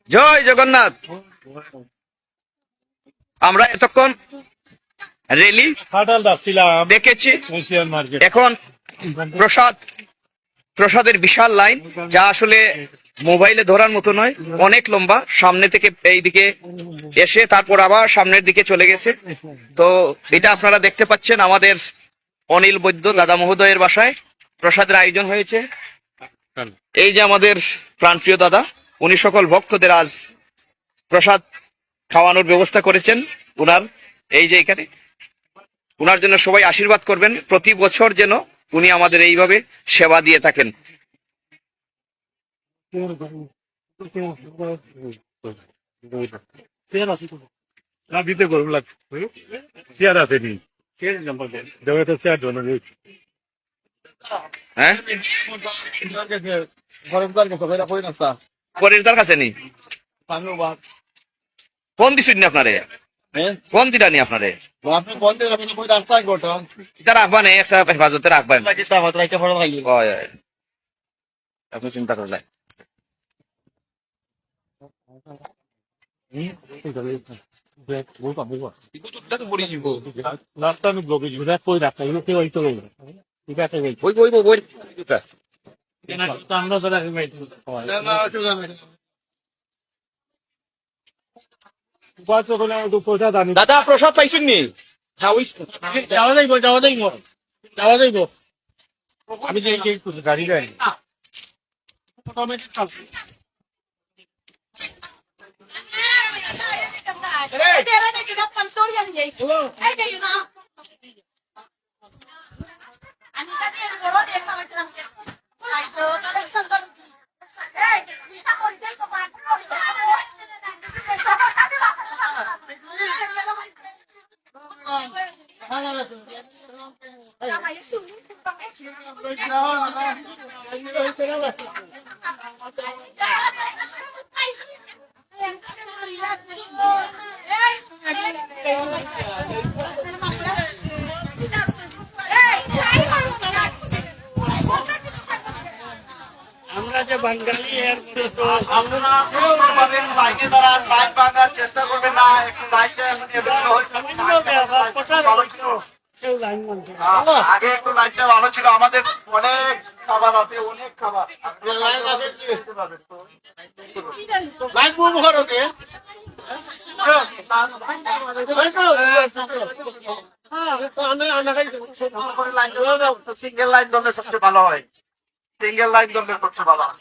জয় জগন্নাথ। আমরা এতক্ষণ রেলি দেখেছি, এখন প্রসাদের বিশাল লাইন, যা আসলে মোবাইলে ধরার মতো নয়, অনেক লম্বা। সামনে থেকে এইদিকে এসে তারপর আবার সামনের দিকে চলে গেছে। তো এটা আপনারা দেখতে পাচ্ছেন আমাদের অনিল বৈদ্য দাদা মহোদয়ের বাসায় প্রসাদের আয়োজন হয়েছে। এই যে আমাদের প্রাণপ্রিয় দাদা, উনি সকল ভক্তদের আজ প্রসাদ খাওয়ানোর ব্যবস্থা করেছেন। উনার এই যে এখানে, উনার জন্য সবাই আশীর্বাদ করবেন, প্রতি বছর যেন উনি আমাদের এইভাবে সেবা দিয়ে থাকেন। হ্যাঁ, পরেশদার কাছে নি ফোন দিচ্ছেন না আপনারে? ফোন দিটা নি আপনারে? এটা রাখবানে একটা হেফাজতে রাখবেন, আপনি চিন্তা করলেন। দাদা প্রসাদ পাইছেন নি? যাওয়া যাইব। আমি যে গাড়ি গাড়ি আমরা যে বাঙালি এর লাইনে দাঁড়ান, লাইন ভাঙার চেষ্টা করবেন না, একটু আগে একটু লাইনটা ভালো ছিল। আমাদের অনেক খাবার আছে, অনেক খাবার সিঙ্গেল লাইন ধরলে সবচেয়ে ভালো হয়, সিঙ্গেল লাইন ধরলে সবচেয়ে ভালো হয়।